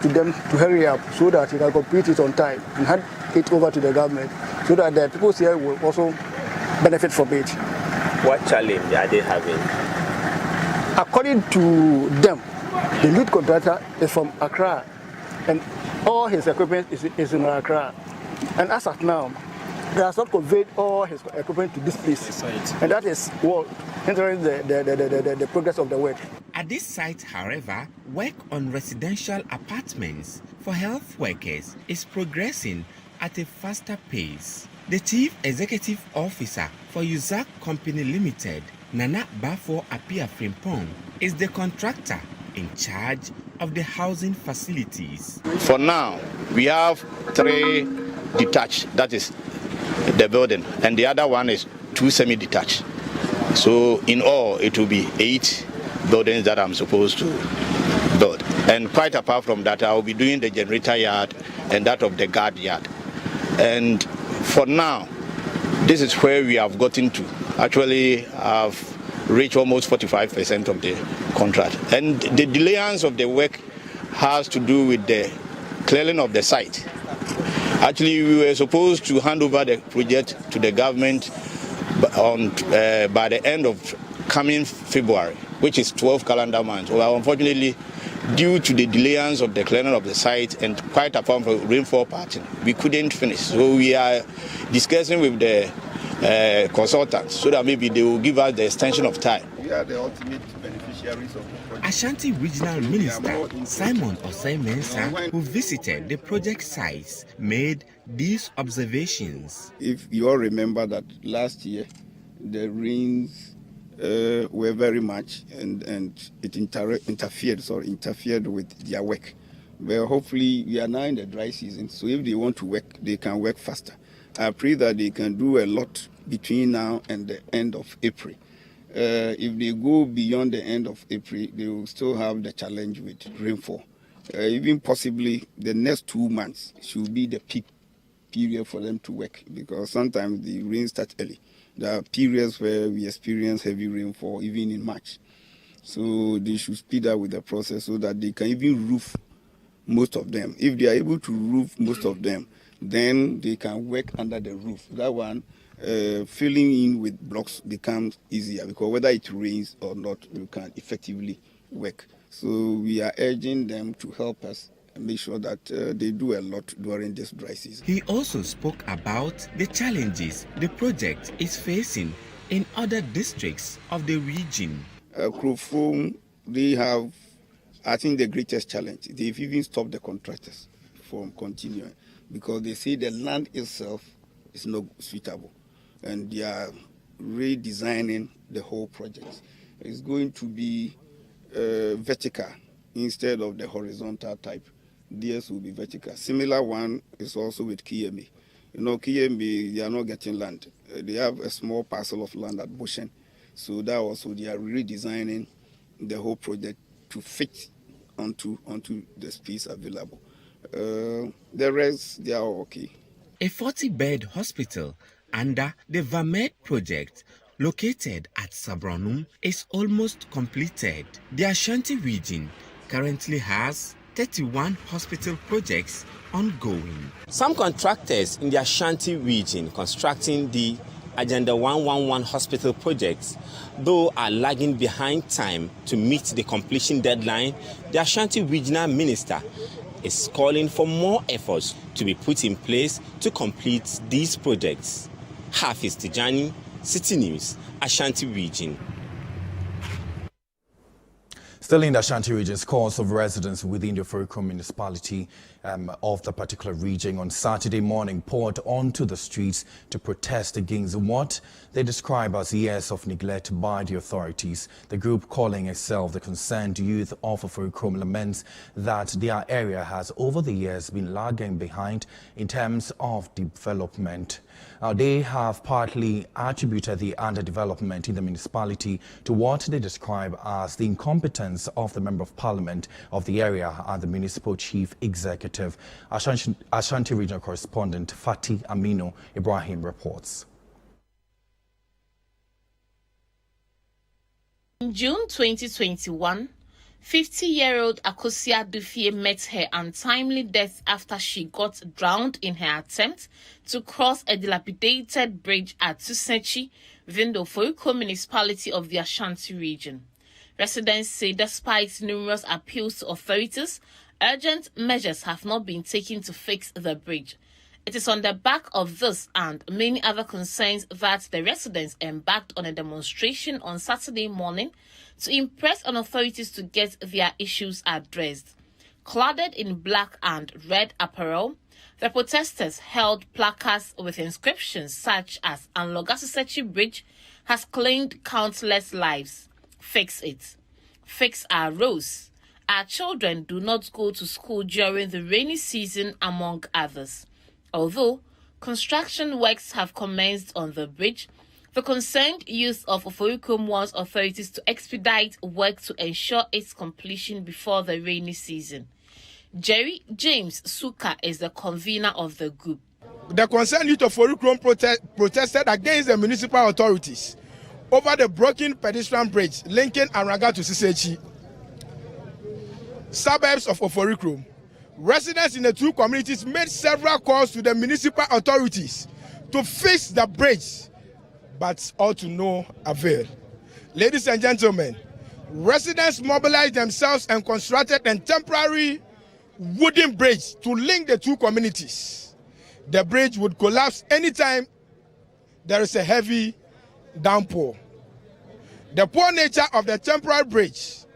to them to hurry up so that he can complete it on time and hand it over to the government so that the people here will also benefit from it. What challenge are they having? According to them, the lead contractor is from Accra and all his equipment is in Accra. And as of now, he has not conveyed all his equipment to this place. And that is what hindering the progress of the work. At this site, however, work on residential apartments for health workers is progressing at a faster pace. The Chief Executive Officer for UZAC Company Limited, Nana Bafo Apia Frimpong, is the contractor in charge of the housing facilities. For now, we have 3 detached, that is the building, and the other one is 2 semi-detached. So in all, it will be 8 buildings that I'm supposed to build. And quite apart from that, I will be doing the generator yard and that of the guard yard. And for now, this is where we have gotten to. Actually, I've reached almost 45% of the contract. And the delayance of the work has to do with the clearing of the site. Actually, we were supposed to hand over the project to the government by the end of coming February, which is 12 calendar months. Well, unfortunately, due to the delayance of the clearing of the site and quite apart from rainfall pattern, we couldn't finish. So we are discussing with the consultants so that maybe they will give us the extension of time. We are the ultimate beneficiaries of the project. Ashanti Regional Minister Simon Osei-Mensah, who visited the project sites, made these observations. If you all remember that last year, the rains were very much and it interfered with their work. Well, hopefully we are now in the dry season, so if they want to work, they can work faster. I pray that they can do a lot between now and the end of April. If they go beyond the end of April, they will still have the challenge with rainfall. Even possibly the next 2 months should be the peak period for them to work, because sometimes the rain starts early. There are periods where we experience heavy rainfall even in March. So they should speed up with the process so that they can even roof most of them. If they are able to roof most of them, then they can work under the roof. That one, filling in with blocks becomes easier, because whether it rains or not, you can effectively work. So we are urging them to help us and make sure that they do a lot during this dry season. He also spoke about the challenges the project is facing in other districts of the region. Oforikrom, they have, I think, the greatest challenge. They've even stopped the contractors from continuing, because they say the land itself is not suitable, and they are redesigning the whole project. It's going to be vertical instead of the horizontal type. Theirs will be vertical. Similar one is also with KMA. You know, KMA, they are not getting land. They have a small parcel of land at Bushen. So that also, they are redesigning the whole project to fit onto the space available. The rest, they are okay. A 40-bed hospital under the Vamed project, located at Sabronum, is almost completed. The Ashanti region currently has 31 hospital projects ongoing. Some contractors in the Ashanti region constructing the Agenda 111 hospital projects, though are lagging behind time to meet the completion deadline, the Ashanti regional minister is calling for more efforts to be put in place to complete these projects. Hafiz Tijani, Citi News, Ashanti region. Still in the Ashanti region, scores of residents within the Oforikrom municipality of the particular region on Saturday morning poured onto the streets to protest against what they describe as years of neglect by the authorities. The group, calling itself the Concerned Youth of Oforikrom, laments that their area has over the years been lagging behind in terms of development. They have partly attributed the underdevelopment in the municipality to what they describe as the incompetence of the Member of Parliament of the area and the Municipal Chief Executive. Ashanti Regional Correspondent Fatih Aminu Ibrahim reports. In June 2021, 50-year-old Akosia Dufie met her untimely death after she got drowned in her attempt to cross a dilapidated bridge at Tusechi within the Oforikrom municipality of the Ashanti region. Residents say despite numerous appeals to authorities, urgent measures have not been taken to fix the bridge. It is on the back of this and many other concerns that the residents embarked on a demonstration on Saturday morning to impress on authorities to get their issues addressed. Cladded in black and red apparel, the protesters held placards with inscriptions such as "Anloga-Tusechi Bridge has claimed countless lives. Fix it. Fix our roads. Our children do not go to school during the rainy season," among others. Although construction works have commenced on the bridge, the concerned youth of Oforikrom wants authorities to expedite work to ensure its completion before the rainy season. Jerry James Suka is the convener of the group. The concerned youth of Oforikrom protested against the municipal authorities over the broken pedestrian bridge linking Araga to Tusechi, suburbs of Oforikrom. Residents in the two communities made several calls to the municipal authorities to fix the bridge, but all to no avail. Ladies and gentlemen, residents mobilized themselves and constructed a temporary wooden bridge to link the two communities. The bridge would collapse anytime there is a heavy downpour. The poor nature of the temporary bridge,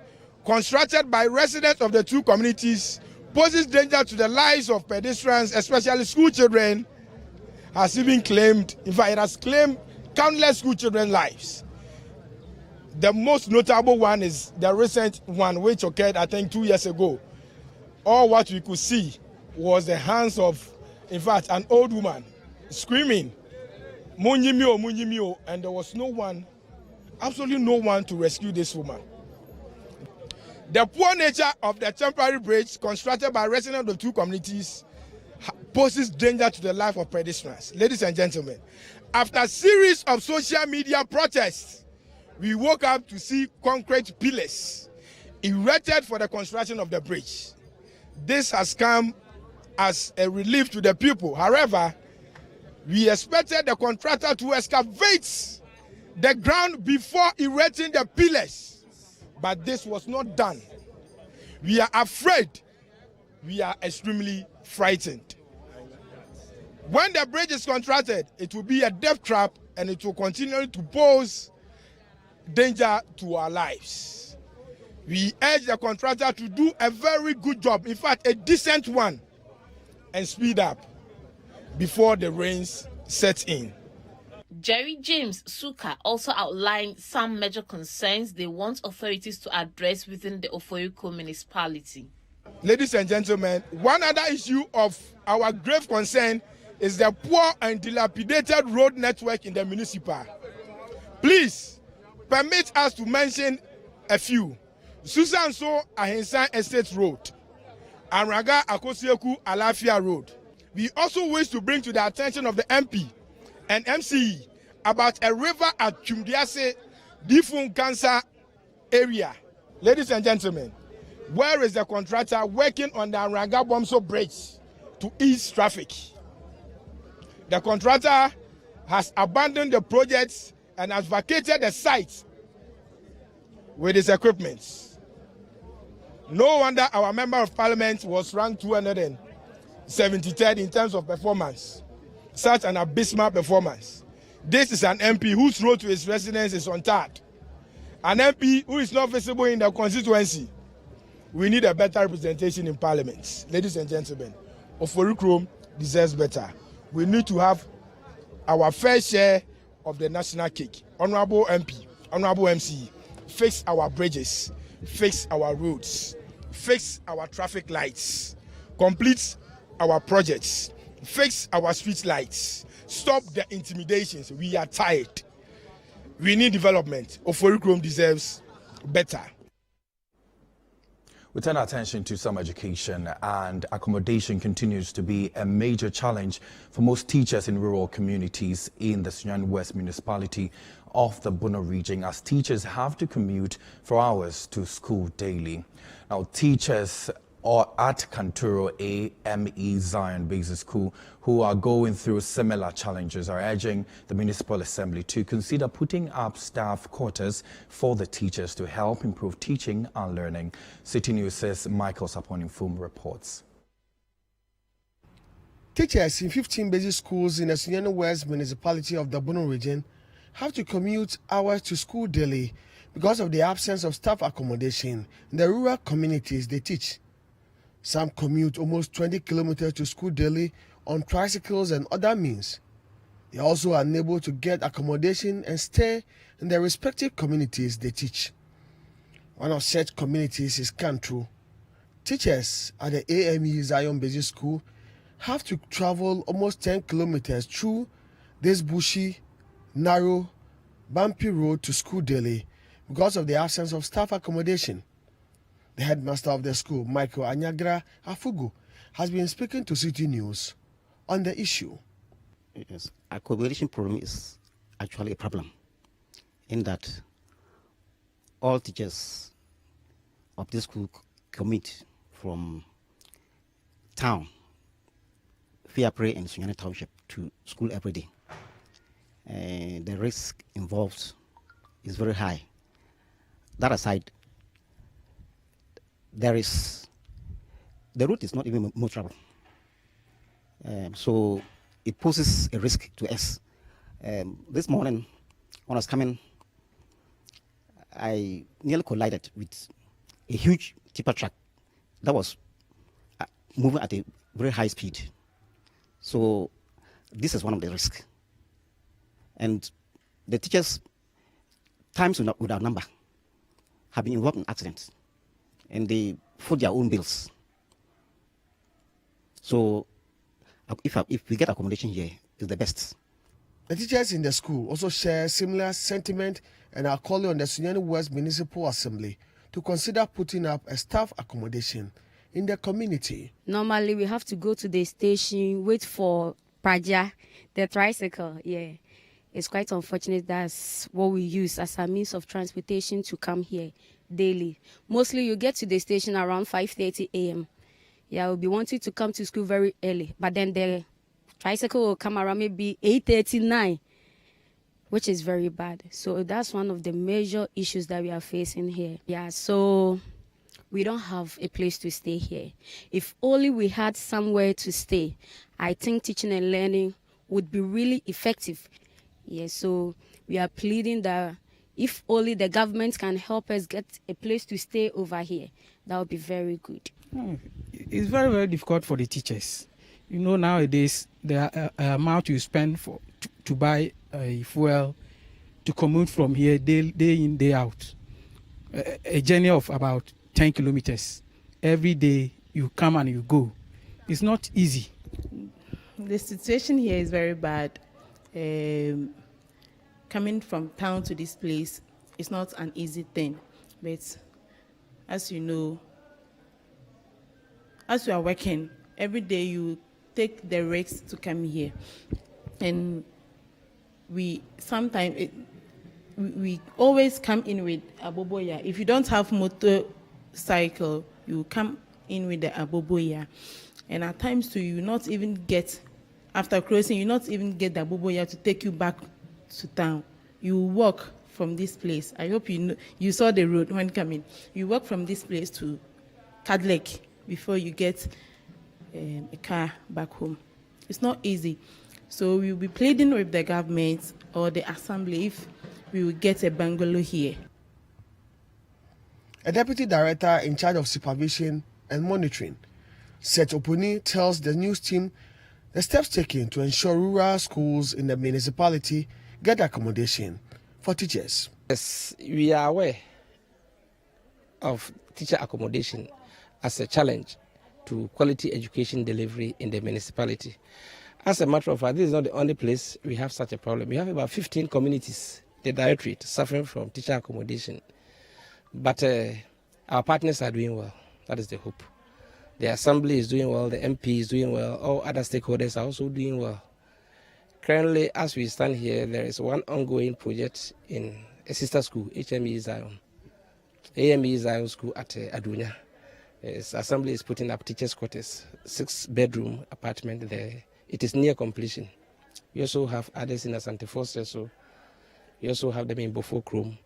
constructed by residents of the two communities, poses danger to the lives of pedestrians, especially school children, has even claimed, in fact, it has claimed countless school children's lives. The most notable one is the recent one which occurred, I think, 2 years ago. All what we could see was the hands of, in fact, an old woman screaming, "Munyimio, Munyimio," and there was no one, absolutely no one to rescue this woman. The poor nature of the temporary bridge constructed by residents of the two communities poses danger to the life of pedestrians. Ladies and gentlemen, after a series of social media protests, we woke up to see concrete pillars erected for the construction of the bridge. This has come as a relief to the people. However, we expected the contractor to excavate the ground before erecting the pillars, but this was not done. We are afraid. We are extremely frightened. When the bridge is constructed, it will be a death trap and it will continue to pose danger to our lives. We urge the contractor to do a very good job, in fact, a decent one, and speed up before the rains set in. Jerry James Suka also outlined some major concerns they want authorities to address within the Oforikrom municipality. Ladies and gentlemen, one other issue of our grave concern is the poor and dilapidated road network in the municipal. Please permit us to mention a few. Susanso Ahensan Estate Road, Araga Akosieku Alafia Road. We also wish to bring to the attention of the MP and MCE about a river at Chumdiase Difun Cancer area. Ladies and gentlemen, where is the contractor working on the Araga Bomso Bridge to ease traffic? The contractor has abandoned the project and has vacated the site with his equipment. No wonder our member of parliament was ranked 273rd in terms of performance. Such an abysmal performance. This is an MP whose road to his residence is untarred. An MP who is not visible in the constituency. We need a better representation in parliament. Ladies and gentlemen, Oforikrom deserves better. We need to have our fair share of the national cake. Honorable MP, Honorable MC, fix our bridges, fix our roads, fix our traffic lights, complete our projects, fix our street lights, stop the intimidations. We are tired. We need development. Oforikrom deserves better. We turn our attention to some education, and accommodation continues to be a major challenge for most teachers in rural communities in the Sunyani West municipality of the Bono region, as teachers have to commute for hours to school daily. Now, teachers at Kanturo AME Zion Basic School, who are going through similar challenges, are urging the Municipal Assembly to consider putting up staff quarters for the teachers to help improve teaching and learning. Citi News' Michael Saponim-Fum reports. Teachers in 15 basic schools in the Sunyani West municipality of the Bono region have to commute hours to school daily because of the absence of staff accommodation in the rural communities they teach. Some commute almost 20 kilometers to school daily on tricycles and other means. They are also unable to get accommodation and stay in their respective communities they teach. One of such communities is Kantru. Teachers at the AME Zion Basic School have to travel almost 10 kilometers through this bushy, narrow, bumpy road to school daily because of the absence of staff accommodation. The headmaster of the school, Michael Anyagra Afugu, has been speaking to Citi News on the issue. Yes, accommodation problem is actually a problem in that all teachers of this school commute from town, Fiapre and Sunyani Township to school every day. The risk involved is very high. That aside, the route is not even more trouble. So it poses a risk to us. This morning, when I was coming, I nearly collided with a huge tipper truck that was moving at a very high speed. So this is one of the risks. And the teachers, times without number, have been involved in accidents, and they foot their own bills. So if we get accommodation here, it's the best. The teachers in the school also share similar sentiment and are calling on the Sunyani West Municipal Assembly to consider putting up a staff accommodation in the community. Normally, we have to go to the station, wait for Praja, the tricycle. Yeah, it's quite unfortunate. That's what we use as a means of transportation to come here daily. Mostly, you get to the station around 5:30 a.m. Yeah, we'll be wanting to come to school very early, but then the tricycle will come around maybe 8:39, which is very bad. So that's one of the major issues that we are facing here. Yeah, so we don't have a place to stay here. If only we had somewhere to stay, I think teaching and learning would be really effective. Yeah, so we are pleading that if only the government can help us get a place to stay over here, that would be very good. It's very, very difficult for the teachers. You know, nowadays, the amount you spend to buy fuel to commute from here day in, day out, a journey of about 10 kilometers. Every day you come and you go. It's not easy. The situation here is very bad. Coming from town to this place is not an easy thing. But as you know, as you are working, every day you take the risks to come here. And we sometimes, we always come in with aboboya. If you don't have motorcycle, you come in with the aboboya. And at times too, you not even get, after crossing, you not even get the aboboya to take you back to town. You walk from this place. I hope you saw the road when coming. You walk from this place to Cadlec before you get a car back home. It's not easy. So we'll be pleading with the government or the assembly if we will get a bungalow here. A deputy director in charge of supervision and monitoring, Seth Opuni, tells the news team the steps taken to ensure rural schools in the municipality get accommodation for teachers. Yes, we are aware of teacher accommodation as a challenge to quality education delivery in the municipality. As a matter of fact, this is not the only place we have such a problem. We have about 15 communities, the directorate, suffering from teacher accommodation. But our partners are doing well. That is the hope. The Assembly is doing well, the MP is doing well, all other stakeholders are also doing well. Currently, as we stand here, there is one ongoing project in a sister school, AME Zion School at Adunya. Assembly is putting up teachers' quarters, 6-bedroom apartment there. It is near completion. We also have others in Asante Foster, so we also have them in Oforikrom.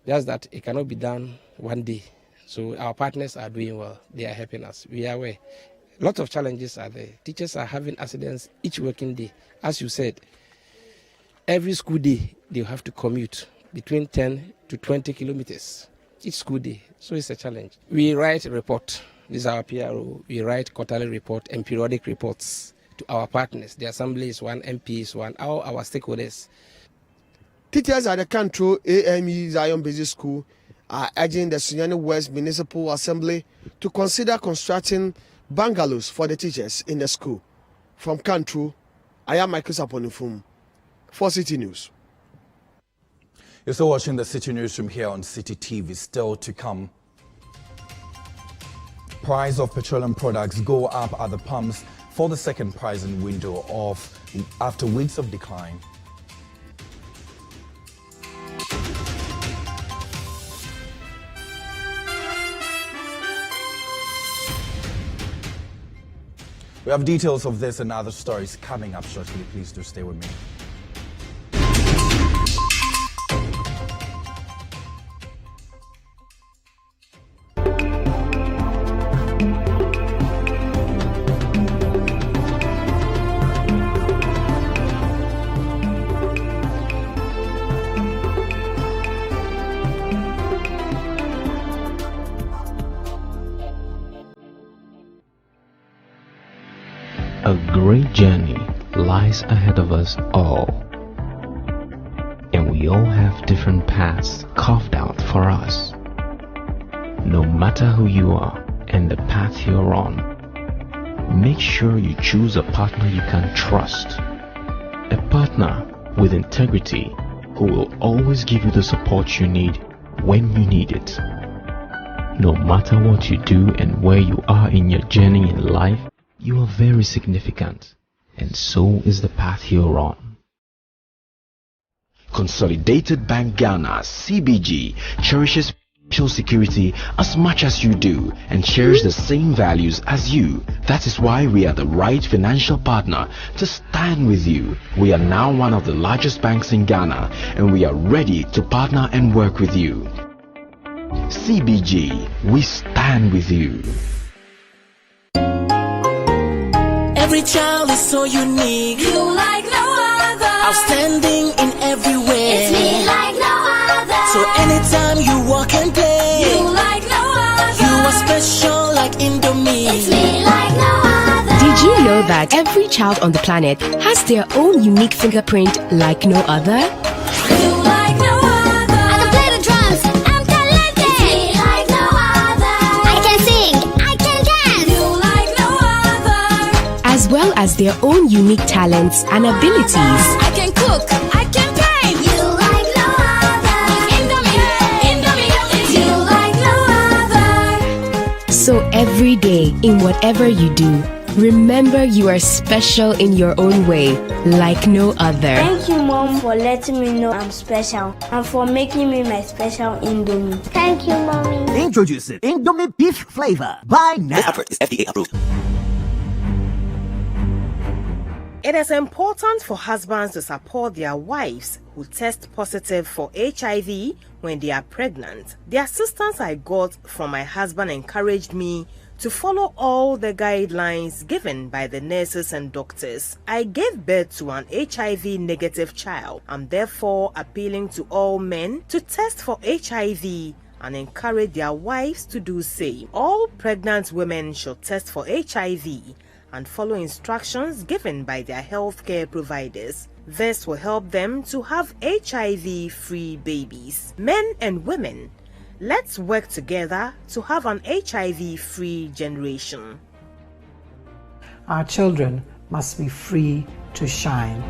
Just that it cannot be done one day. So our partners are doing well. They are helping us. We are aware. Lots of challenges are there. Teachers are having accidents each working day. As you said, every school day they have to commute between 10 to 20 kilometers each school day. So it's a challenge. We write a report. This is our PRO. We write quarterly report and periodic reports to our partners. The Assembly is one, MP is one, all our stakeholders. Teachers at the Control AME Zion Basic School are urging the Sunyani West Municipal Assembly to consider constructing bungalows for the teachers in the school. From Control, I am Michael Saponifum for Citi News. You're still watching the Citi Newsroom here on Citi TV. Still to come. Price of petroleum products go up at the pumps for the second pricing window after weeks of decline. We have details of this and other stories coming up shortly. Please do stay with me. A great journey lies ahead of us all, and we all have different paths carved out for us. No matter who you are and the path you're on, make sure you choose a partner you can trust, a partner with integrity who will always give you the support you need when you need it. No matter what you do and where you are in your journey in life, you are very significant, and so is the path you're on. Consolidated Bank Ghana, CBG, cherishes financial security as much as you do and shares the same values as you. That is why we are the right financial partner to stand with you. We are now one of the largest banks in Ghana, and we are ready to partner and work with you. CBG, we stand with you. Every child is so unique. You like no other. Outstanding in every way. It's me like no other. So anytime you walk and play, you like no other. You are special like Indomie. It's me like no other. Did you know that every child on the planet has their own unique fingerprint like no other? You like no other. I can play the drums. I'm talented. It's me like no other. I can sing. I can dance. You like no other. As well as their own unique talents and abilities. I can cook. I can paint. You like no other. Indomie. It's you like no other. So every day, in whatever you do, remember you are special in your own way, like no other. Thank you, Mom, for letting me know I'm special and for making me my special Indomie. Thank you, Mommy. Introducing Indomie Beef Flavor. Buy now. This effort is FDA approved. It is important for husbands to support their wives who test positive for HIV when they are pregnant. The assistance I got from my husband encouraged me to follow all the guidelines given by the nurses and doctors. I gave birth to an HIV negative child. I'm therefore appealing to all men to test for HIV and encourage their wives to do same. All pregnant women should test for HIV and follow instructions given by their healthcare providers. This will help them to have HIV-free babies. Men and women, let's work together to have an HIV-free generation. Our children must be free to shine.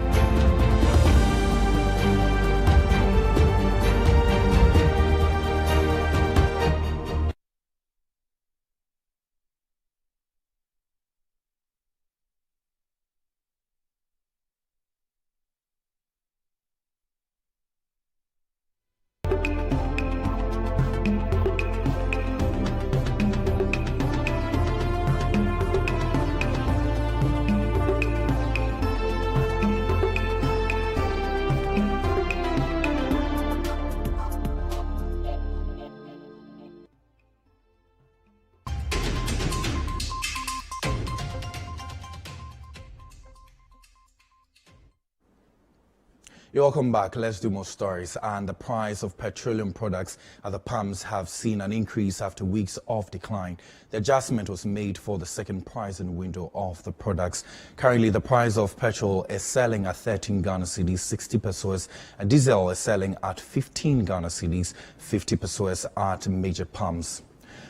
You're welcome back. Let's do more stories. And the price of petroleum products at the pumps have seen an increase after weeks of decline. The adjustment was made for the second pricing window of the products. Currently, the price of petrol is selling at 13 Ghana cedis, 60 pesos, and diesel is selling at 15 Ghana cedis, 50 pesos at major pumps.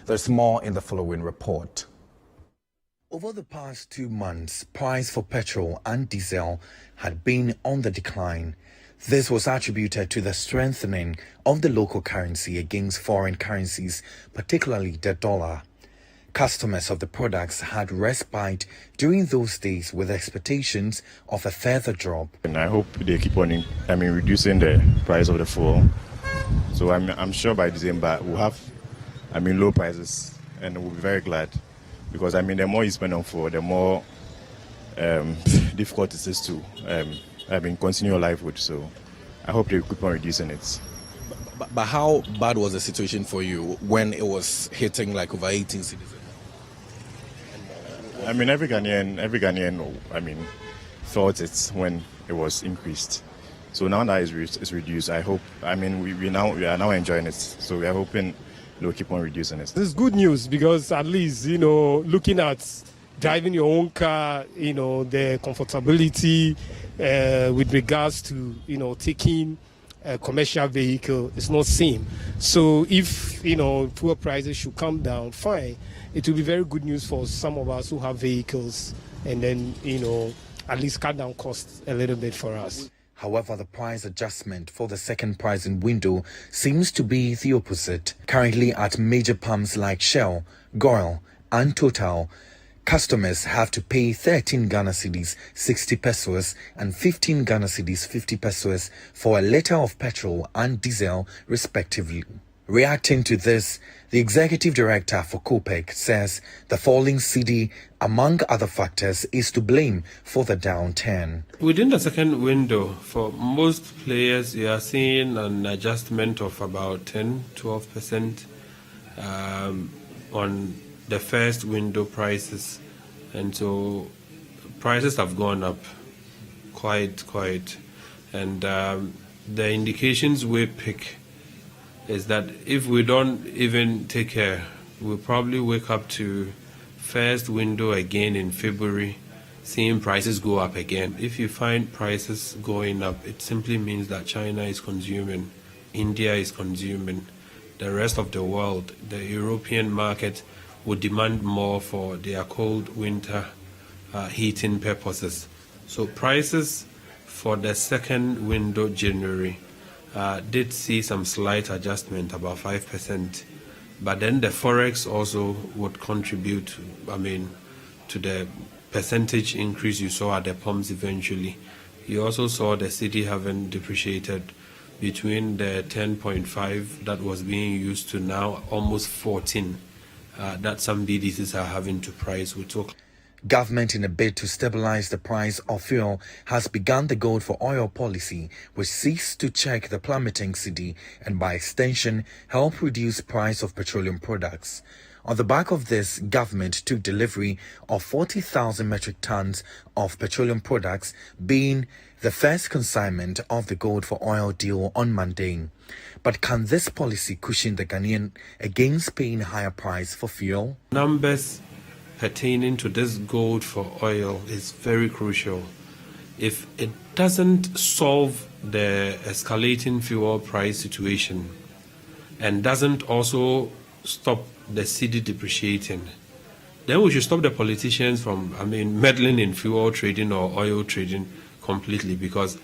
There's more in the following report. Over the past 2 months, price for petrol and diesel had been on the decline. This was attributed to the strengthening of the local currency against foreign currencies, particularly the dollar. Customers of the products had respite during those days with expectations of a further drop. And I hope they keep on reducing the price of the fuel. So I'm sure by December we'll have low prices, and we'll be very glad, because the more you spend on fuel, the more difficult it is to continue your life with. So I hope they keep on reducing it. But how bad was the situation for you when it was hitting like over 18 citizens? Every Ghanaian thought it when it was increased. So now that it's reduced, I hope, we are now enjoying it. So we are hoping they'll keep on reducing it. This is good news, because at least, looking at driving your own car, the comfortability with regards to, taking a commercial vehicle is not same. So if, fuel prices should come down, fine. It will be very good news for some of us who have vehicles, and then, at least cut down costs a little bit for us. However, the price adjustment for the second pricing window seems to be the opposite. Currently at major pumps like Shell, Goil and Total, customers have to pay 13 Ghana cedis, 60 pesos, and 15 Ghana cedis, 50 pesos for a litre of petrol and diesel, respectively. Reacting to this, the executive director for COPEC says the falling cedi, among other factors, is to blame for the downturn. Within the second window, for most players, you are seeing an adjustment of about 10-12% on the first window prices, and so prices have gone up quite, and the indications we pick is that if we don't even take care, we'll probably wake up to first window again in February, seeing prices go up again. If you find prices going up, it simply means that China is consuming, India is consuming, the rest of the world, the European market would demand more for their cold winter heating purposes. So prices for the second window, January, did see some slight adjustment, about 5%. But then the Forex also would contribute, to the percentage increase you saw at the pumps eventually. You also saw the city having depreciated between the 10.5 that was being used to now almost 14 that some BDCs are having to price. We talk. Government, in a bid to stabilize the price of fuel, has begun the gold for oil policy, which seeks to check the plummeting cedi and, by extension, help reduce price of petroleum products. On the back of this, government took delivery of 40,000 metric tons of petroleum products, being the first consignment of the gold for oil deal on Monday. But can this policy cushion the Ghanaian against paying higher price for fuel? Numbers pertaining to this gold for oil is very crucial. If it doesn't solve the escalating fuel price situation and doesn't also stop the cedi depreciating, then we should stop the politicians from meddling in fuel trading or oil trading completely, because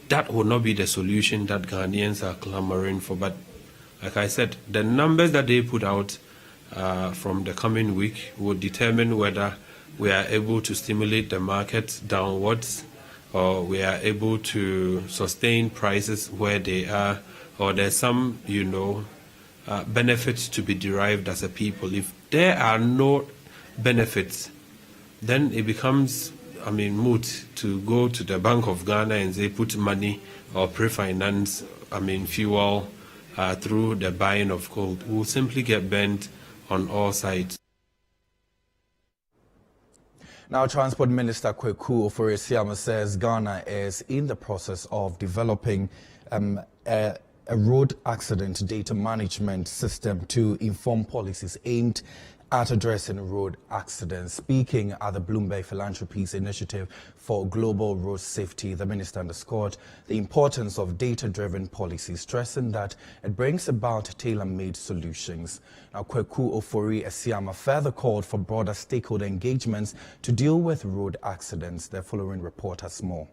that will not be the solution that Ghanaians are clamoring for. But like I said, the numbers that they put out from the coming week will determine whether we are able to stimulate the market downwards, or we are able to sustain prices where they are, or there's some, benefits to be derived as a people. If there are no benefits, then it becomes, moot to go to the Bank of Ghana and say put money or pre-finance, fuel through the buying of gold. We'll simply get bent on all sides. Now, Transport Minister Kweku Oforikrom says Ghana is in the process of developing a road accident data management system to inform policies aimed at addressing road accidents. Speaking at the Bloomberg Philanthropies Initiative for Global Road Safety, the minister underscored the importance of data-driven policies, stressing that it brings about tailor-made solutions. Now, Kweku Oforikrom further called for broader stakeholder engagements to deal with road accidents. The following report has more.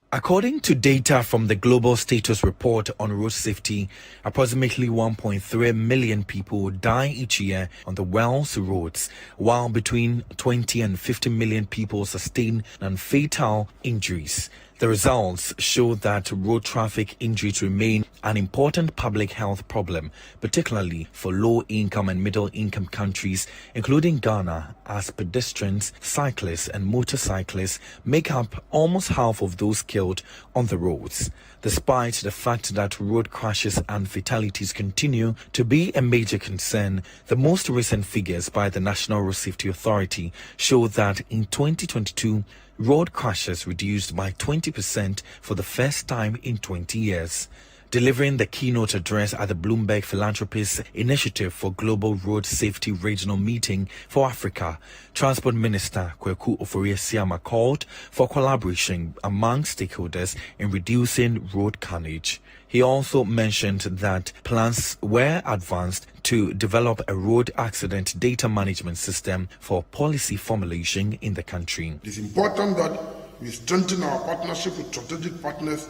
According to data from the Global Status Report on Road Safety, approximately 1.3 million people die each year on the world's roads, while between 20 and 50 million people sustain non-fatal injuries. The results show that road traffic injuries remain an important public health problem, particularly for low-income and middle-income countries, including Ghana, as pedestrians, cyclists and motorcyclists make up almost half of those killed on the roads. Despite the fact that road crashes and fatalities continue to be a major concern, the most recent figures by the National Road Safety Authority show that in 2022, road crashes reduced by 20% for the first time in 20 years. Delivering the keynote address at the Bloomberg Philanthropies Initiative for Global Road Safety Regional Meeting for Africa, Transport Minister Kweku Oforikrom called for collaboration among stakeholders in reducing road carnage. He also mentioned that plans were advanced to develop a road accident data management system for policy formulation in the country. It is important that we strengthen our partnership with strategic partners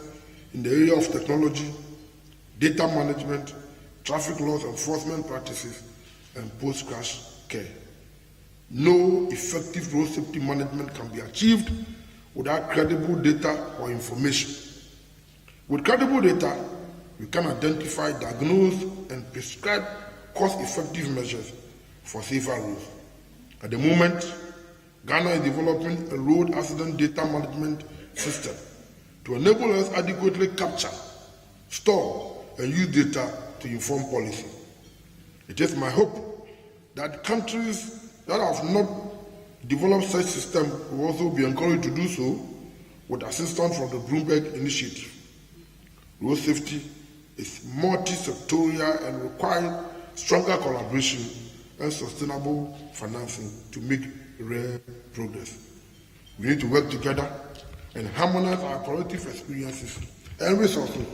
in the area of technology, data management, traffic laws enforcement practices, and post-crash care. No effective road safety management can be achieved without credible data or information. With credible data, we can identify, diagnose, and prescribe cost-effective measures for safer roads. At the moment, Ghana is developing a road accident data management system to enable us adequately capture, store, and use data to inform policy. It is my hope that countries that have not developed such systems will also be encouraged to do so with assistance from the Bloomberg Initiative. Road safety is multi-sectorial and requires stronger collaboration and sustainable financing to make real progress. We need to work together and harmonize our collective experiences and resources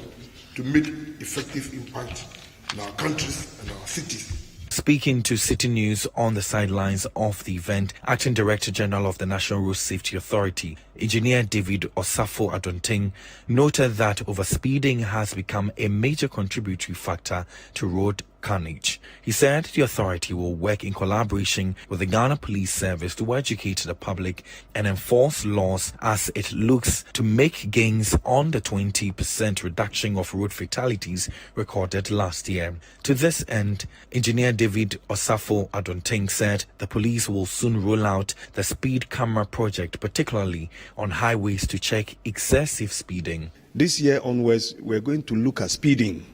to make effective impact in our countries and our cities. Speaking to Citi News on the sidelines of the event, Acting Director General of the National Road Safety Authority, Engineer David Osafo Adonting, noted that overspeeding has become a major contributory factor to road carnage. He said the authority will work in collaboration with the Ghana Police Service to educate the public and enforce laws as it looks to make gains on the 20% reduction of road fatalities recorded last year. To this end, Engineer David Osafo Adonting said the police will soon roll out the speed camera project, particularly on highways, to check excessive speeding. This year onwards, we're going to look at speeding.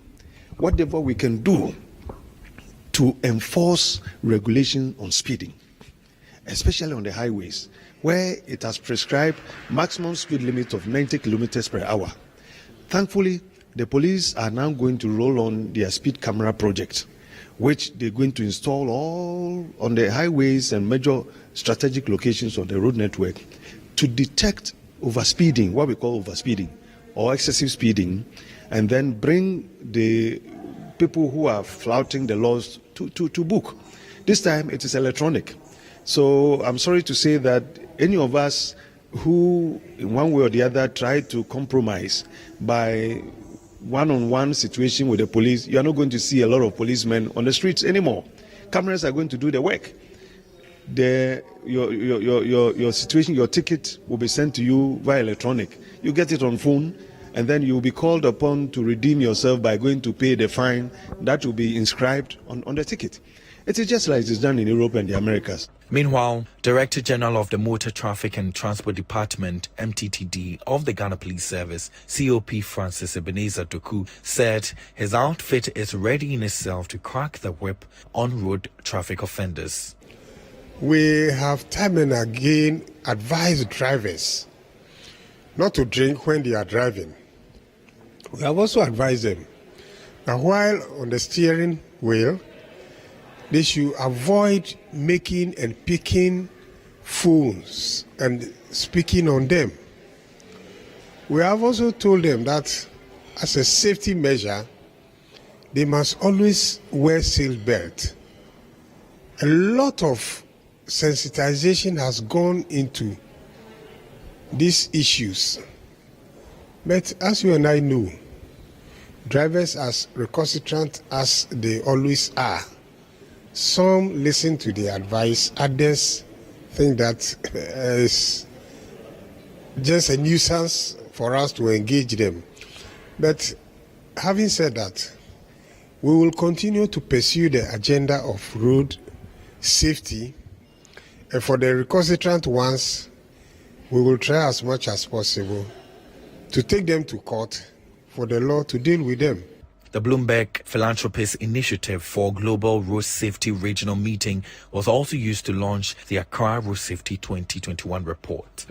Whatever we can do to enforce regulation on speeding, especially on the highways, where it has prescribed maximum speed limit of 90 kilometers per hour. Thankfully, the police are now going to roll on their speed camera project, which they're going to install all on the highways and major strategic locations on the road network to detect overspeeding, what we call overspeeding or excessive speeding, and then bring the people who are flouting the laws to book. This time it is electronic. So I'm sorry to say that any of us who in one way or the other try to compromise by one-on-one situation with the police, you are not going to see a lot of policemen on the streets anymore. Cameras are going to do the work. Your situation, your ticket will be sent to you via electronic. You get it on phone, and then you will be called upon to redeem yourself by going to pay the fine that will be inscribed on the ticket. It is just like it's done in Europe and the Americas. Meanwhile, Director General of the Motor Traffic and Transport Department, MTTD, of the Ghana Police Service, COP Francis Ebenezer Doku, said his outfit is ready in itself to crack the whip on road traffic offenders. We have time and again advised drivers not to drink when they are driving. We have also advised them that while on the steering wheel, they should avoid making and picking phones and speaking on them. We have also told them that as a safety measure, they must always wear seat belt. A lot of sensitization has gone into these issues. But as you and I know, drivers as recalcitrant as they always are, some listen to the advice, others think that it's just a nuisance for us to engage them. But having said that, we will continue to pursue the agenda of road safety, and for the recalcitrant ones, we will try as much as possible to take them to court for the law to deal with them. The Bloomberg Philanthropist Initiative for Global Road Safety Regional Meeting was also used to launch the Accra Road Safety 2021 report.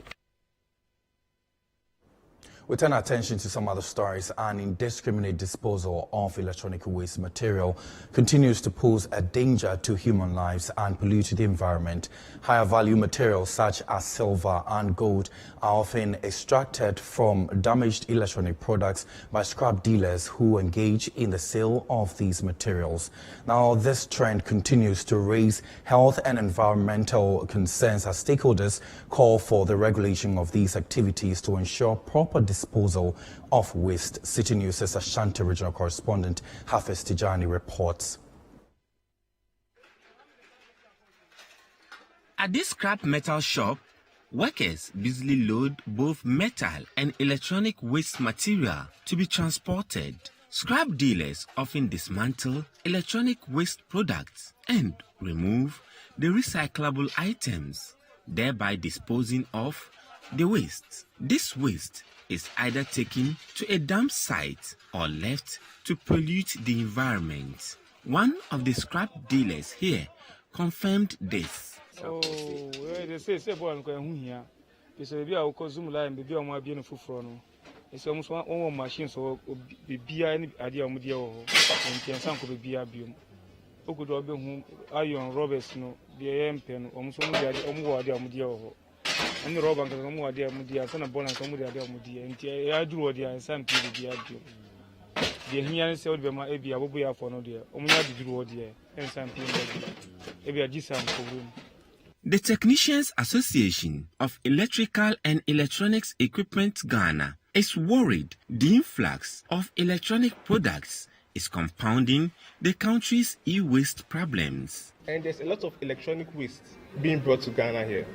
We turn our attention to some other stories. An indiscriminate disposal of electronic waste material continues to pose a danger to human lives and pollute the environment. Higher value materials such as silver and gold are often extracted from damaged electronic products by scrap dealers who engage in the sale of these materials. Now, this trend continues to raise health and environmental concerns as stakeholders call for the regulation of these activities to ensure proper disposal of waste. Citi News' Ashanti regional correspondent Hafiz Tijani reports. At this scrap metal shop, workers busily load both metal and electronic waste material to be transported. Scrap dealers often dismantle electronic waste products and remove the recyclable items, thereby disposing of the waste. This waste is either taken to a dump site or left to pollute the environment. One of the scrap dealers here confirmed this. Oh, they say boy I'm going here. It's a bit of consumer line, baby on my being full it's almost one machine so be beer any idea of media and some could be beer beam. Who could have been iron robbers no the AM pen almost one idea media and the robber can come idea media son of bonus some idea media and I do what they are some people be idea. The here said by my ABI will be for no dear. Only I did what dear and some people maybe a decent room. The Technicians Association of Electrical and Electronics Equipment Ghana is worried the influx of electronic products is compounding the country's e-waste problems. And there's a lot of electronic waste being brought to Ghana here.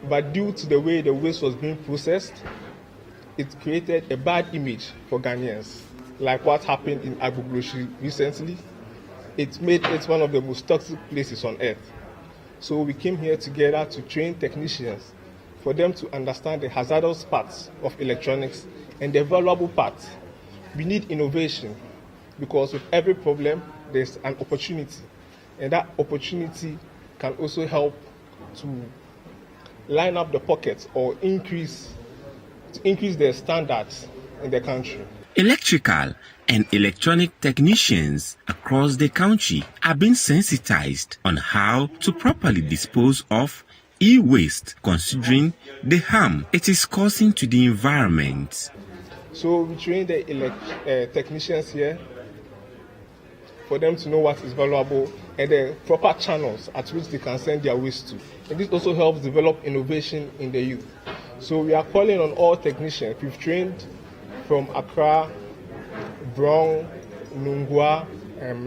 But due to the way the waste was being processed, it created a bad image for Ghanaians, like what happened in Agbogloshi recently. It made it one of the most toxic places on earth. So we came here together to train technicians for them to understand the hazardous parts of electronics and the valuable parts. We need innovation because with every problem, there's an opportunity. And that opportunity can also help to line up the pockets or increase their standards in the country. Electrical and electronic technicians across the country are being sensitized on how to properly dispose of e-waste, considering the harm it is causing to the environment. So we train the technicians here for them to know what is valuable and the proper channels at which they can send their waste to. And this also helps develop innovation in the youth. So we are calling on all technicians. We've trained from Accra, Brong, Nungua,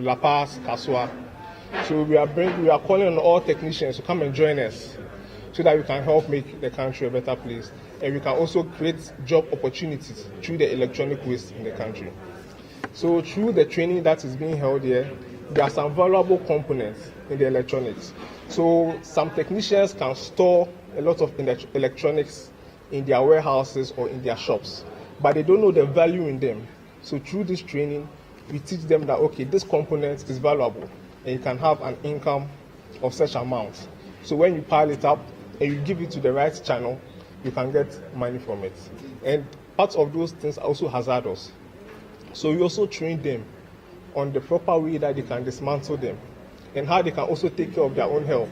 La Paz, Kaswa. So we are calling on all technicians to come and join us so that we can help make the country a better place. And we can also create job opportunities through the electronic waste in the country. So through the training that is being held here, there are some valuable components in the electronics. So some technicians can store a lot of electronics in their warehouses or in their shops, but they don't know the value in them. So through this training, we teach them that, okay, this component is valuable and you can have an income of such amounts. So when you pile it up and you give it to the right channel, you can get money from it. And part of those things are also hazardous. So we also train them on the proper way that they can dismantle them and how they can also take care of their own health.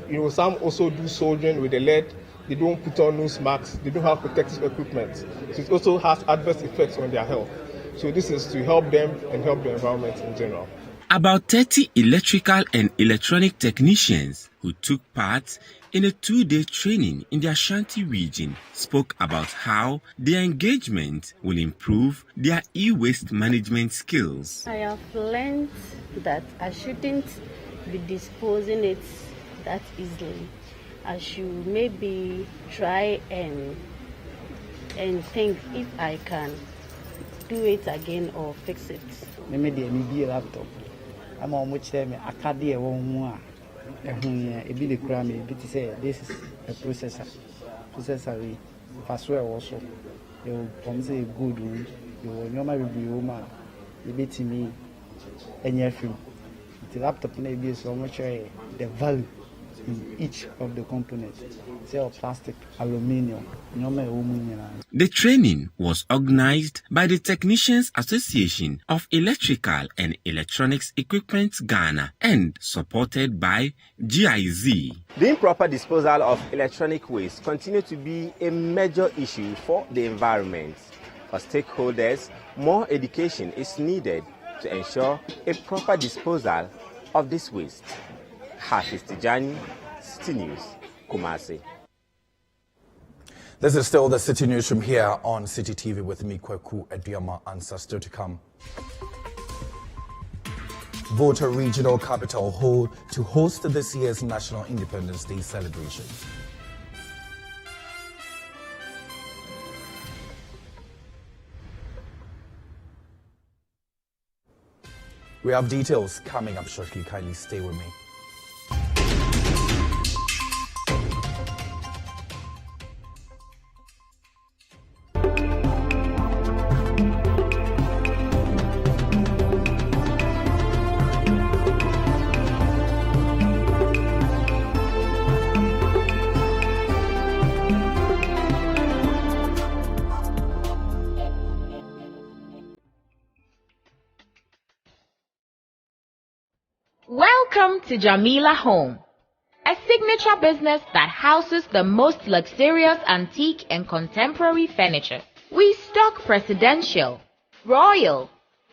You know, some also do soldering with the lead. They don't put on nose masks. They don't have protective equipment. So it also has adverse effects on their health. So this is to help them and help the environment in general. About 30 electrical and electronic technicians who took part in a 2-day training in the Ashanti region spoke about how their engagement will improve their e-waste management skills. I have learned that I shouldn't be disposing it that easily. I should maybe try and think if I can do it again or fix it. Maybe a laptop. I'm on which time I can't do one more. A bit of crime, a bit to say this is a processor. Processor, fast well also. You will promise a good one. You will normally be woman. You beat to me and your film. The laptop may be so much the value in each of the components. Say of plastic, aluminium, The training was organized by the Technicians Association of Electrical and Electronics Equipment Ghana and supported by GIZ. The improper disposal of electronic waste continues to be a major issue for the environment. For stakeholders, more education is needed to ensure a proper disposal of this waste. Hafiz Tijani, Citi News, Kumasi. This is still the Citi Newsroom here on Citi TV with me, Kweku Ediama, and still to come. Volta Regional Capital Hall to host this year's National Independence Day celebration. We have details coming up shortly. Kindly stay with me. Welcome to Jamila Home, a signature business that houses the most luxurious antique and contemporary furniture. We stock presidential, royal,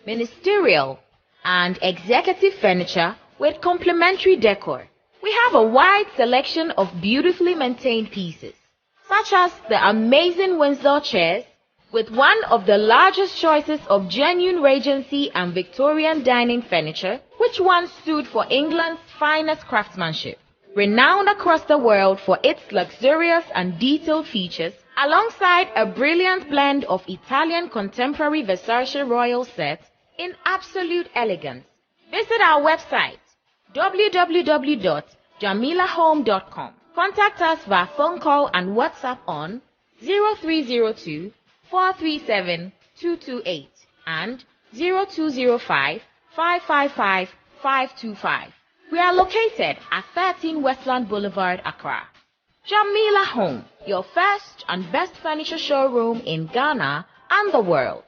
ministerial, and executive furniture with complimentary decor. We have a wide selection of beautifully maintained pieces, such as the amazing Windsor chairs, with one of the largest choices of genuine Regency and Victorian dining furniture, which once stood for England's finest craftsmanship. Renowned across the world for its luxurious and detailed features, alongside a brilliant blend of Italian contemporary Versace royal sets in absolute elegance. Visit our website, www.jamilahome.com. Contact us via phone call and WhatsApp on 0302 437 228 and 0205 555 525. We are located at 13 Westland Boulevard, Accra. Jamila Home, your first and best furniture showroom in Ghana and the world.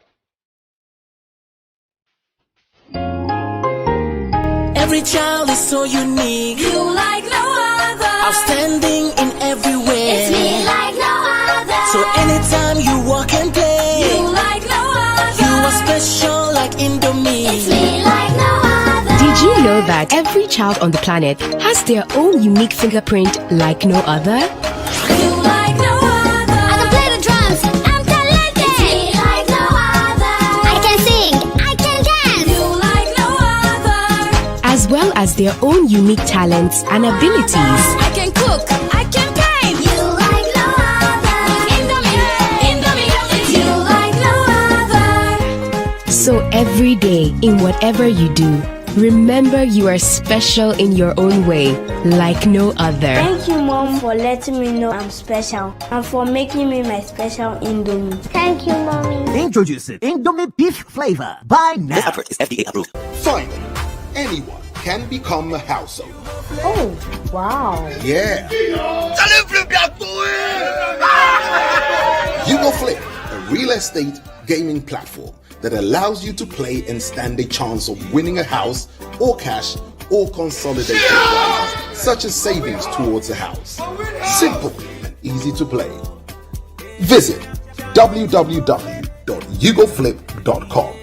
Every child is so unique. You like no other. Outstanding in every way. It's me like no other. So anytime you walk and play, you like no other. You are special like Indomie. It's me like no other. Did you know that every child on the planet has their own unique fingerprint like no other? You like no other. I can play the drums. I'm talented. It's me like no other. I can sing. I can dance. You like no other. As well as their own unique talents and abilities. I can cook. I can paint. You like no other. Indomie. You like no other. So every day, in whatever you do, remember you are special in your own way, like no other. Thank you, Mom, for letting me know I'm special and for making me my special Indomie. Thank you, Mommy. Introducing Indomie beef flavor. Buy now. This advert is FDA approved. Finally, anyone can become a house owner. Oh, wow. Yeah. You Go Flip, a real estate gaming platform that allows you to play and stand a chance of winning a house or cash or consolidated prizes, such as savings towards a house. Simple and easy to play. Visit www.yougoflip.com.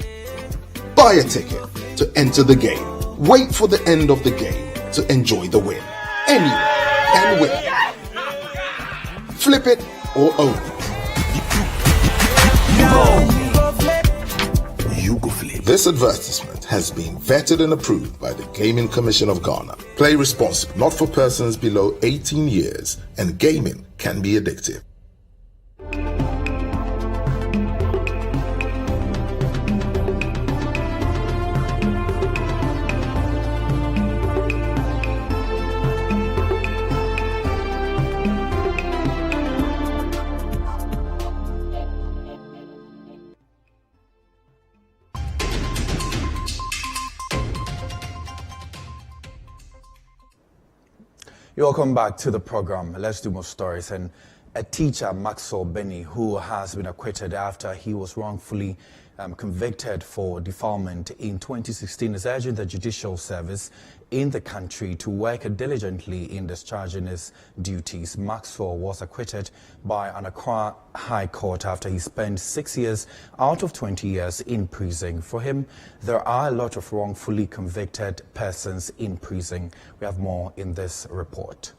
Buy a ticket to enter the game. Wait for the end of the game to enjoy the win. Anyone can win. Flip it or own it. You Go Flip. This advertisement has been vetted and approved by the Gaming Commission of Ghana. Play responsibly, not for persons below 18 years, and gaming can be addictive. Welcome back to the program. Let's do more stories. And a teacher, Maxwell Benny, who has been acquitted after he was wrongfully convicted for defilement in 2016, is urging the judicial service in the country to work diligently in discharging his duties. Maxwell was acquitted by an Accra High Court after he spent 6 years out of 20 years in prison. For him, there are a lot of wrongfully convicted persons in prison. We have more in this report.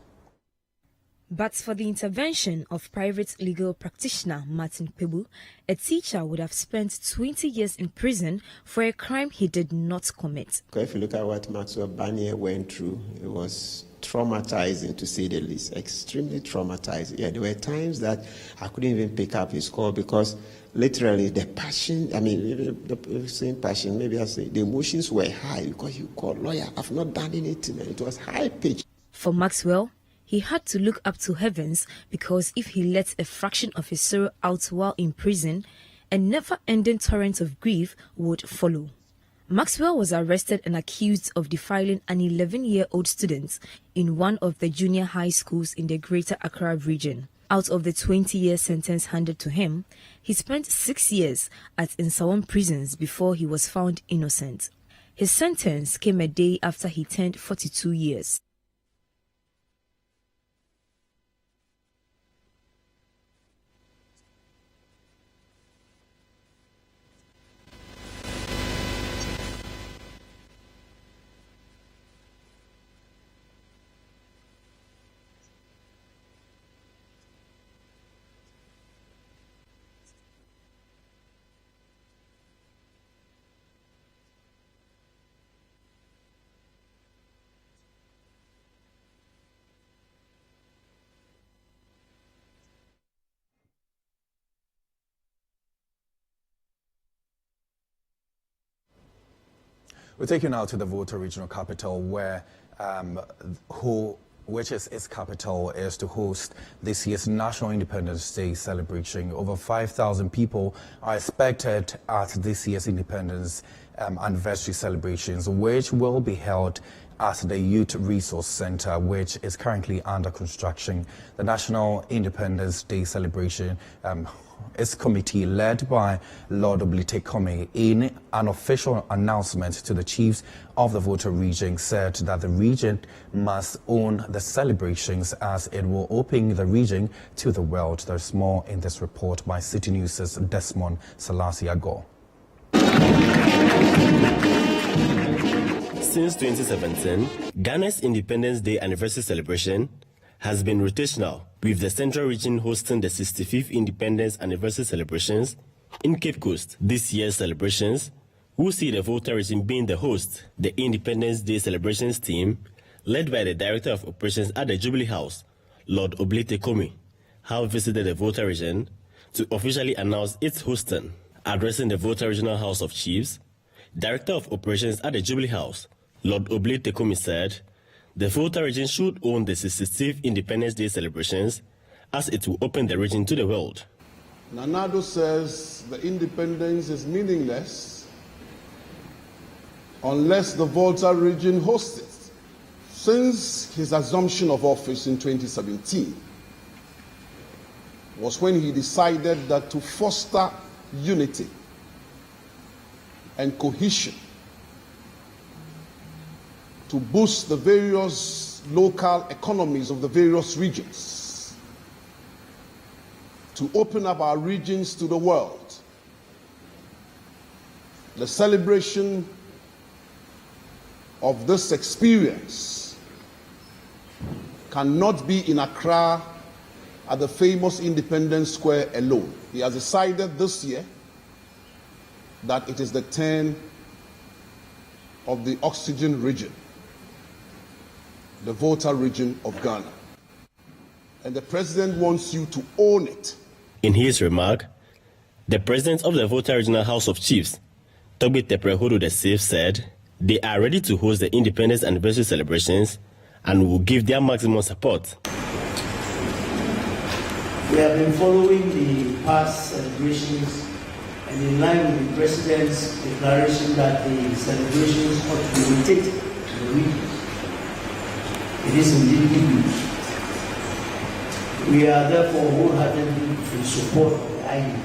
But for the intervention of private legal practitioner Martin Pebu, a teacher would have spent 20 years in prison for a crime he did not commit. If you look at what Maxwell Benny went through, it was traumatizing to say the least, extremely traumatizing. Yeah, there were times that I couldn't even pick up his call because literally the passion, the same passion, maybe I say the emotions were high because you called lawyer, I've not done anything, and it was high pitched. For Maxwell, he had to look up to heavens because if he let a fraction of his sorrow out while in prison, a never-ending torrent of grief would follow. Maxwell was arrested and accused of defiling an 11-year-old student in one of the junior high schools in the Greater Accra region. Out of the 20-year sentence handed to him, he spent 6 years at Nsawam prisons before he was found innocent. His sentence came a day after he turned 42 years. We'll take you now to the Volta regional capital where which is its capital, is to host this year's National Independence Day celebration. Over 5,000 people are expected at this year's Independence anniversary celebrations, which will be held at the Youth Resource Center, which is currently under construction. The National Independence Day celebration its committee, led by Lord Oblite, in an official announcement to the chiefs of the Volta region, said that the region must own the celebrations as it will open the region to the world. There's more in this report by Citi News' Desmond Salasi-Ago. Since 2017, Ghana's Independence Day anniversary celebration has been rotational, with the Central Region hosting the 65th Independence Anniversary celebrations in Cape Coast. This year's celebrations will see the Volta region being the host. The Independence Day celebrations team, led by the Director of Operations at the Jubilee House, Lord Oblite, have visited the Volta region to officially announce its hosting. Addressing the Volta Regional House of Chiefs, Director of Operations at the Jubilee House, Lord Oblite said, the Volta region should own the 65th Independence Day celebrations as it will open the region to the world. Nanado says the independence is meaningless unless the Volta region hosts it. Since his assumption of office in 2017 was when he decided that to foster unity and cohesion, to boost the various local economies of the various regions, to open up our regions to the world. The celebration of this experience cannot be in Accra at the famous Independence Square alone. He has decided this year that it is the turn of the Oxygen region, the Volta region of Ghana. And the president wants you to own it. In his remark, the president of the Volta Regional House of Chiefs, Toby Teprehodo the Safe, said they are ready to host the independence anniversary celebrations and will give their maximum support. We have been following the past celebrations and in line with the President's declaration that the celebrations ought to be rotated to the region. It is indeed good news. We are therefore wholeheartedly in support of the idea.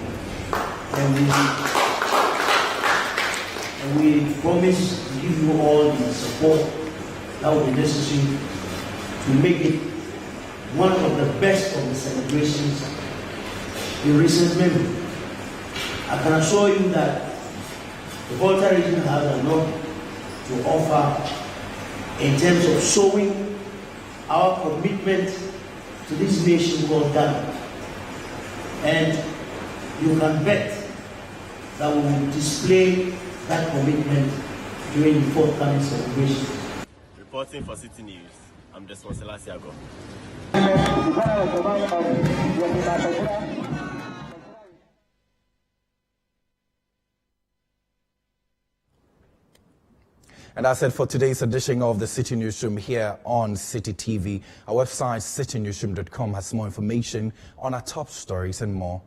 And we promise to give you all the support that will be necessary to make it one of the best of the celebrations in recent memory. I can assure you that the Volta region has a lot to offer in terms of showing our commitment to this nation called Ghana. And you can bet that we will display that commitment during the forthcoming celebration. Reporting for Citi News, I'm Desmond Selasiago. And that's it for today's edition of the Citi Newsroom here on Citi TV. Our website, citinewsroom.com, has more information on our top stories and more.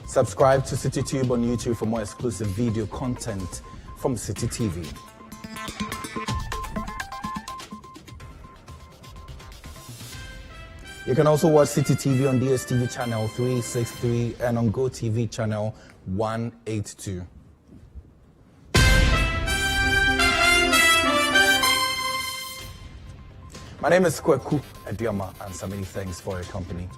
Subscribe to CityTube on YouTube for more exclusive video content from Citi TV. You can also watch Citi TV on DSTV channel 363 and on GoTV channel 182. My name is Kweku Aduama, and so many thanks for your company.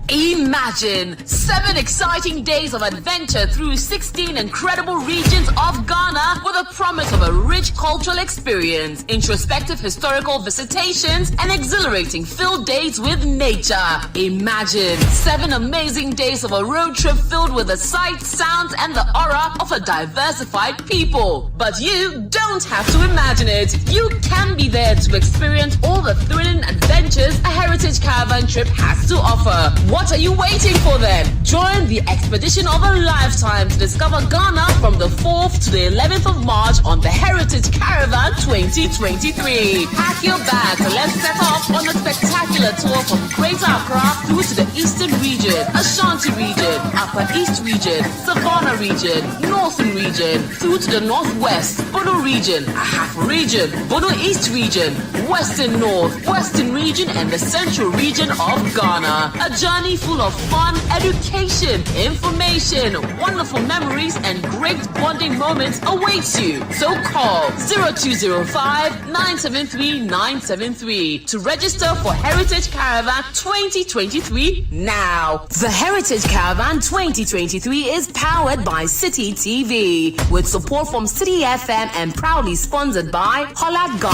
Imagine 7 exciting days of adventure through 16 incredible regions of Ghana with a promise of a rich cultural experience, introspective historical visitations, and exhilarating field days with nature. Imagine 7 amazing days of a road trip filled with the sights, sounds, and the aura of a diversified people. But you don't have to imagine it. You can be there to experience all the thrilling adventures a Heritage Caravan trip has to offer. What are you waiting for then? Join the expedition of a lifetime to discover Ghana from the 4th to the 11th of March on the Heritage Caravan 2023. Pack your bags and let's set off on a spectacular tour from Greater Accra through to the Eastern region, Ashanti region, Upper East region, Savannah region, Northern region, through to the Northwest, Bono region, Ahafo region, Bono East region, Western North, Western region, and the Central region of Ghana. A journey journey full of fun, education, information, wonderful memories, and great bonding moments awaits you. So call 0205-973-973 to register for Heritage Caravan 2023 now. The Heritage Caravan 2023 is powered by Citi TV with support from Citi FM and proudly sponsored by Hollad Ghana.